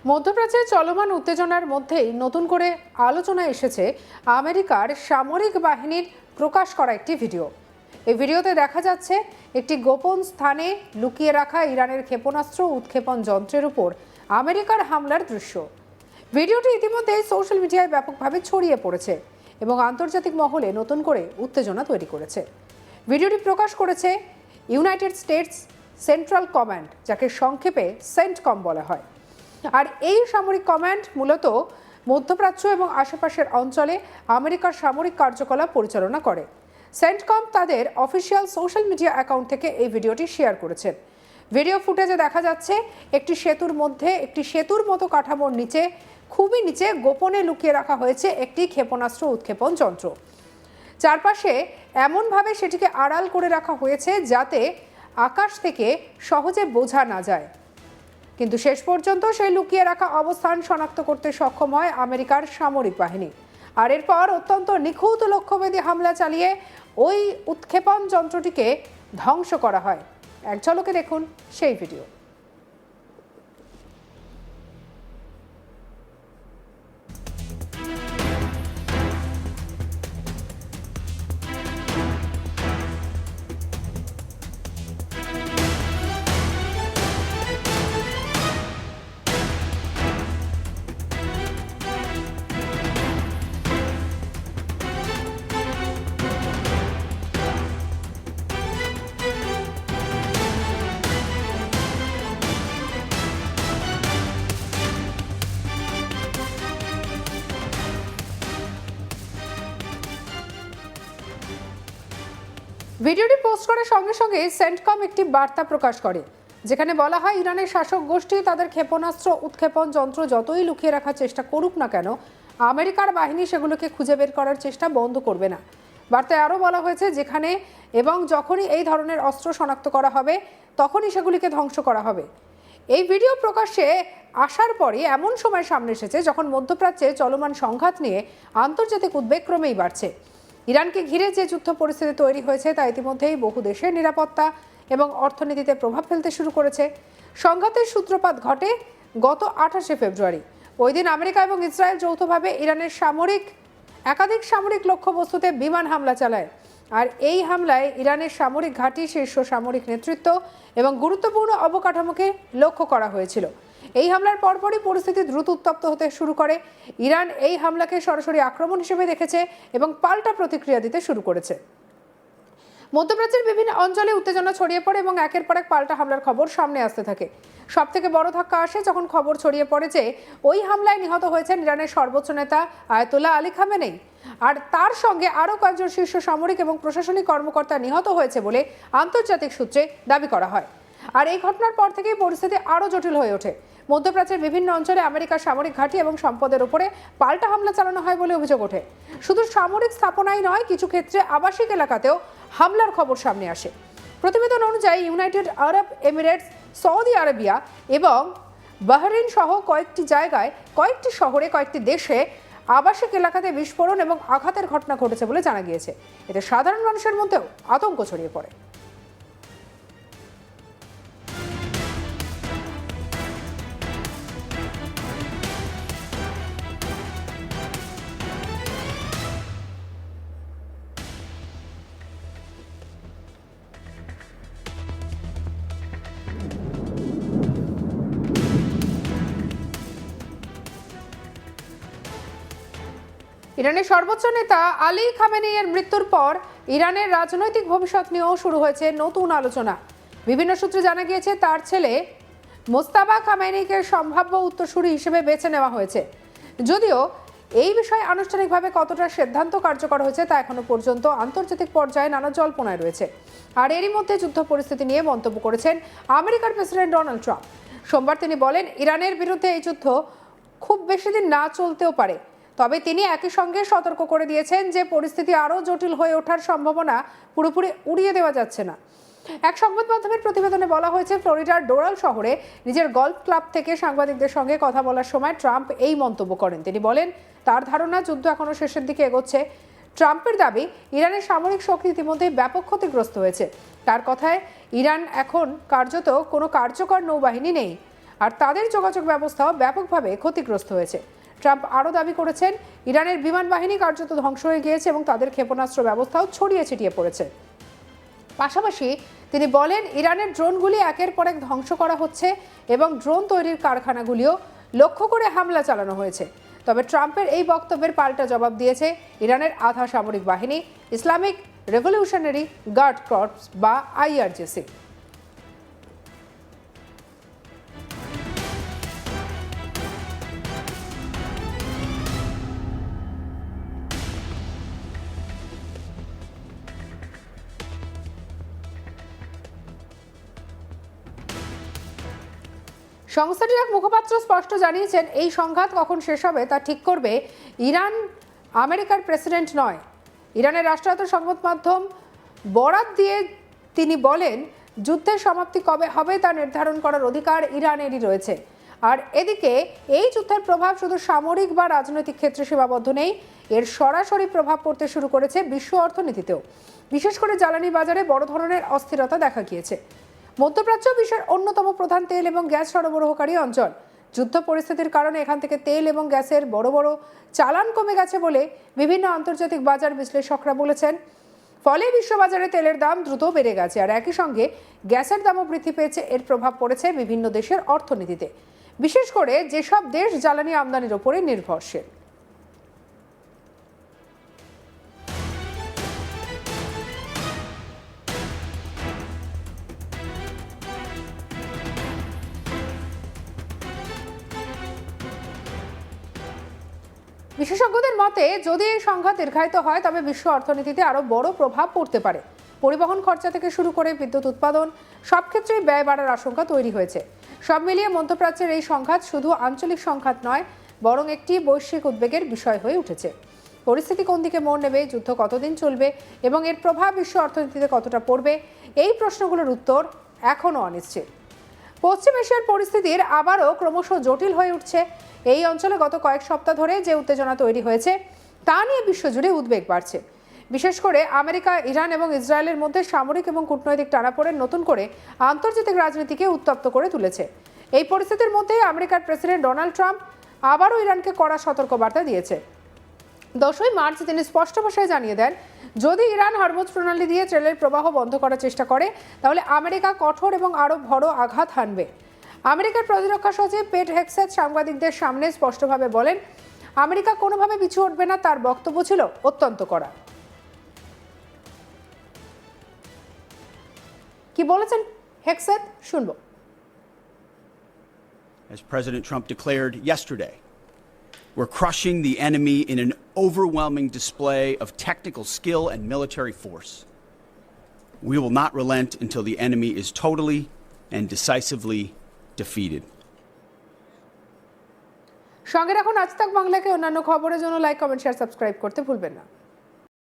মধ্যপ্রাচ্যে চলমান উত্তেজনার মধ্যেই নতুন করে আলোচনায় এসেছে আমেরিকার সামরিক বাহিনীর প্রকাশ করা একটি ভিডিও। এই ভিডিওতে দেখা যাচ্ছে একটি গোপন স্থানে লুকিয়ে রাখা ইরানের ক্ষেপণাস্ত্র উৎক্ষেপণ যন্ত্রের উপর আমেরিকার হামলার দৃশ্য। ভিডিওটি ইতিমধ্যে সোশ্যাল মিডিয়ায় ব্যাপকভাবে ছড়িয়ে পড়েছে এবং আন্তর্জাতিক মহলে নতুন করে উত্তেজনা তৈরি করেছে। ভিডিওটি প্রকাশ করেছে ইউনাইটেড স্টেটস সেন্ট্রাল কমান্ড, যাকে সংক্ষেপে সেন্টকম বলা হয়। আর এই সামরিক কমান্ড মূলত মধ্যপ্রাচ্য এবং আশেপাশের অঞ্চলে আমেরিকার সামরিক কার্যকলাপ পরিচালনা করে। সেন্টকম তাদের অফিসিয়াল সোশ্যাল মিডিয়া অ্যাকাউন্ট থেকে এই ভিডিওটি শেয়ার করেছেন। ভিডিও ফুটেজে দেখা যাচ্ছে একটি সেতুর মতো কাঠামোর নিচে খুবই নিচে গোপনে লুকিয়ে রাখা হয়েছে একটি ক্ষেপণাস্ত্র উৎক্ষেপণ যন্ত্র। চারপাশে এমনভাবে সেটিকে আড়াল করে রাখা হয়েছে যাতে আকাশ থেকে সহজে বোঝা না যায়। কিন্তু শেষ পর্যন্ত সেই লুকিয়ে রাখা অবস্থান শনাক্ত করতে সক্ষম হয় আমেরিকার সামরিক বাহিনী। আর এরপর অত্যন্ত নিখুঁত লক্ষ্যভেদী হামলা চালিয়ে ওই উৎক্ষেপণ যন্ত্রটিকে ধ্বংস করা হয়। এক ঝলকে দেখুন সেই ভিডিও। ভিডিওটি পোস্ট করার সঙ্গে সঙ্গে সেন্টকম একটি বার্তা প্রকাশ করে, যেখানে বলা হয় ইরানের শাসক গোষ্ঠী তাদের ক্ষেপণাস্ত্র উৎক্ষেপণ যন্ত্র যতই লুকিয়ে রাখার চেষ্টা করুক না কেন, আমেরিকার বাহিনী সেগুলোকে খুঁজে বের করার চেষ্টা বন্ধ করবে না। বার্তায় আরও বলা হয়েছে যেখানে এবং যখনই এই ধরনের অস্ত্র শনাক্ত করা হবে তখনই সেগুলিকে ধ্বংস করা হবে। এই ভিডিও প্রকাশ্যে আসার পরে এমন সময় সামনে এসেছে যখন মধ্যপ্রাচ্যে চলমান সংঘাত নিয়ে আন্তর্জাতিক উদ্বেগ ক্রমেই বাড়ছে। ইরানকে ঘিরে যে যুদ্ধ পরিস্থিতি তৈরি হয়েছে তা ইতিমধ্যেই বহু দেশের নিরাপত্তা এবং অর্থনীতিতে প্রভাব ফেলতে শুরু করেছে। সংঘাতের সূত্রপাত ঘটে গত 28শে ফেব্রুয়ারি। ওই দিন আমেরিকা এবং ইসরায়েল যৌথভাবে ইরানের একাধিক সামরিক লক্ষ্যবস্তুতে বিমান হামলা চালায়। আর এই হামলায় ইরানের সামরিক ঘাঁটি, শীর্ষ সামরিক নেতৃত্ব এবং গুরুত্বপূর্ণ অবকাঠামোকে লক্ষ্য করা হয়েছিল। এই হামলার পরপরই পরিস্থিতি দ্রুত উত্তপ্ত হতে শুরু করে। ইরান এই হামলাকে সরাসরি আক্রমণ হিসেবে দেখেছে এবং পাল্টা প্রতিক্রিয়া দিতে শুরু করেছে। মধ্যপ্রাচ্যের বিভিন্ন অঞ্চলে উত্তেজনা ছড়িয়ে পড়ে এবং একের পর এক পাল্টা হামলার খবর সামনে আসতে থাকে। সবথেকে বড় ধাক্কা আসে যখন খবর ছড়িয়ে পড়ে যে ওই হামলায় নিহত হয়েছেন ইরানের সর্বোচ্চ নেতা আয়াতুল্লাহ আলী খামেনেই। আর তার সঙ্গে আরও কয়েকজন শীর্ষ সামরিক এবং প্রশাসনিক কর্মকর্তা নিহত হয়েছে বলে আন্তর্জাতিক সূত্রে দাবি করা হয়। আর এই ঘটনার পর থেকেই পরিস্থিতি আরও জটিল হয়ে ওঠে। মধ্যপ্রাচ্যের বিভিন্ন অঞ্চলে আমেরিকার সামরিক ঘাঁটি এবং সম্পদের উপরে পাল্টা হামলা চালানো হয় বলে অভিযোগ ওঠে। শুধু সামরিক স্থাপনাই নয়, কিছু ক্ষেত্রে আবাসিক এলাকাতেও হামলার খবর সামনে আসে। প্রতিবেদন অনুযায়ী ইউনাইটেড আরব এমিরেটস, সৌদি আরবিয়া এবং বাহরিন সহ কয়েকটি শহরে, কয়েকটি দেশে আবাসিক এলাকাতে বিস্ফোরণ এবং আঘাতের ঘটনা ঘটেছে বলে জানা গিয়েছে। এতে সাধারণ মানুষের মধ্যেও আতঙ্ক ছড়িয়ে পড়ে। ইরানের সর্বোচ্চ নেতা আলী খামেনেইয়ের মৃত্যুর পর ইরানের রাজনৈতিক ভবিষ্যৎ নিয়েও শুরু হয়েছে নতুন আলোচনা। বিভিন্ন সূত্রে জানা গিয়েছে তার ছেলে মোস্তাবা খামেনেইকে সম্ভাব্য উত্তরসূরি হিসেবে বেছে নেওয়া হয়েছে। যদিও এই বিষয়ে আনুষ্ঠানিকভাবে কতটা সিদ্ধান্ত কার্যকর হয়েছে তা এখনো পর্যন্ত আন্তর্জাতিক পর্যায়ে নানা জল্পনায় রয়েছে। আর এরই মধ্যে যুদ্ধ পরিস্থিতি নিয়ে মন্তব্য করেছেন আমেরিকার প্রেসিডেন্ট ডোনাল্ড ট্রাম্প। সোমবার তিনি বলেন, ইরানের বিরুদ্ধে এই যুদ্ধ খুব বেশি দিন না চলতেও পারে। তবে তিনি একই সঙ্গে সতর্ক করে দিয়েছেন যে পরিস্থিতি আরও জটিল হয়ে ওঠার সম্ভাবনা পুরোপুরি উড়িয়ে দেওয়া যাচ্ছে না। এক সংবাদ মাধ্যমের প্রতিবেদনে বলা হয়েছে, ফ্লোরিডার ডোরাল শহরে নিজের গল্ফ ক্লাব থেকে সাংবাদিকদের সঙ্গে কথা বলার সময় ট্রাম্প এই মন্তব্য করেন। তিনি বলেন, তার ধারণা যুদ্ধ এখনো শেষের দিকে এগোচ্ছে। ট্রাম্পের দাবি, ইরানের সামরিক শক্তি ইতিমধ্যেই ব্যাপক ক্ষতিগ্রস্ত হয়েছে। তার কথায়, ইরান এখন কার্যত কোনো কার্যকর নৌবাহিনী নেই। আর তাদের যোগাযোগ ব্যবস্থাও ব্যাপকভাবে ক্ষতিগ্রস্ত হয়েছে। ট্রাম্প আরও দাবি করেছেন ইরানের বিমান বাহিনী কার্যত ধ্বংস হয়ে গিয়েছে এবং তাদের ক্ষেপণাস্ত্র ব্যবস্থাও ছড়িয়ে ছিটিয়ে পড়েছে। পাশাপাশি তিনি বলেন ইরানের ড্রোনগুলি একের পর এক ধ্বংস করা হচ্ছে এবং ড্রোন তৈরির কারখানাগুলিও লক্ষ্য করে হামলা চালানো হয়েছে। তবে ট্রাম্পের এই বক্তব্যের পাল্টা জবাব দিয়েছে ইরানের আধা সামরিক বাহিনী ইসলামিক রেভলিউশনারি গার্ড কর্পস বা IRGC। সংস্থাটির এক মুখপাত্র স্পষ্ট জানিয়েছেন এই সংঘাত কখন শেষ হবে তা ঠিক করবে ইরান, আমেরিকার প্রেসিডেন্ট নয়। ইরানের রাষ্ট্রায়ত্ত সংবাদ মাধ্যম বরাত দিয়ে তিনি বলেন যুদ্ধের সমাপ্তি কবে হবে তা নির্ধারণ করার অধিকার ইরানেরই রয়েছে। আর এদিকে এই যুদ্ধের প্রভাব শুধু সামরিক বা রাজনৈতিক ক্ষেত্রে সীমাবদ্ধ নেই, এর সরাসরি প্রভাব পড়তে শুরু করেছে বিশ্ব অর্থনীতিতেও। বিশেষ করে জ্বালানি বাজারে বড় ধরনের অস্থিরতা দেখা গিয়েছে। মধ্যপ্রাচ্য বিশ্বের অন্যতম প্রধান তেল এবং গ্যাস সরবরাহকারী অঞ্চল। যুদ্ধ পরিস্থিতির কারণে এখান থেকে তেল এবং গ্যাসের বড় বড় চালান কমে গেছে বলে বিভিন্ন আন্তর্জাতিক বাজার বিশ্লেষকরা বলেছেন। ফলে বিশ্ববাজারে তেলের দাম দ্রুত বেড়ে গেছে আর একই সঙ্গে গ্যাসের দামও বৃদ্ধি পেয়েছে। এর প্রভাব পড়েছে বিভিন্ন দেশের অর্থনীতিতে, বিশেষ করে যেসব দেশ জ্বালানি আমদানির ওপরে নির্ভরশীল। বিশেষজ্ঞদের মতে যদি এই সংঘাত দীর্ঘায়িত হয় তবে বিশ্ব অর্থনীতিতে আরও বড় প্রভাব পড়তে পারে। পরিবহন খরচা থেকে শুরু করে বিদ্যুৎ উৎপাদন সব ক্ষেত্রেই ব্যয় বাড়ার আশঙ্কা তৈরি হয়েছে। সব মিলিয়ে মধ্যপ্রাচ্যের এই সংঘাত শুধু আঞ্চলিক সংঘাত নয়, বরং একটি বৈশ্বিক উদ্বেগের বিষয় হয়ে উঠেছে। পরিস্থিতি কোন দিকে মোড় নেবে, যুদ্ধ কতদিন চলবে এবং এর প্রভাব বিশ্ব অর্থনীতিতে কতটা পড়বে, এই প্রশ্নগুলোর উত্তর এখনও অনিশ্চিত। পশ্চিম এশিয়ার পরিস্থিতির আবারও ক্রমশ জটিল হয়ে উঠছে। এই অঞ্চলে গত কয়েক সপ্তাহ ধরে যে উত্তেজনা তৈরি হয়েছে তা নিয়ে বিশ্বজুড়ে উদ্বেগ বাড়ছে। বিশেষ করে আমেরিকা, ইরান এবং ইসরায়েলের মধ্যে সামরিক এবং কূটনৈতিক টানাপোড়েন নতুন করে আন্তর্জাতিক রাজনীতিকে উত্তপ্ত করে তুলেছে। এই পরিস্থিতির মধ্যে আমেরিকার প্রেসিডেন্ট ডোনাল্ড ট্রাম্প আবারও ইরানকে কড়া সতর্কবার্তা দিয়েছে। 10 মার্চ তিনি স্পষ্ট ভাষায় জানিয়ে দেন যদি ইরান হরমুজ প্রণালী দিয়ে তেলের প্রবাহ বন্ধ করার চেষ্টা করে তাহলে আমেরিকা কঠোর এবং আরও বড় আঘাত হানবে। আমেরিকার প্রতিরক্ষা সচিব পেট হেগসেথ সাংবাদিকদের সামনে স্পষ্টভাবে বলেন আমেরিকা কোনোভাবে পিছু উঠবে না। তার বক্তব্য ছিল অত্যন্ত কড়া। কি বলেছেন হেগসেথ শুনবো। As President Trump declared yesterday, we're crushing the enemy in an overwhelming display of technical skill and military force. We will not relent until the enemy is totally and decisively defeated. সঙ্গে রাখুন আজ তাক বাংলাকে। অন্যান্য খবরের জন্য like, comment, share, subscribe করতে ভুলবেন না।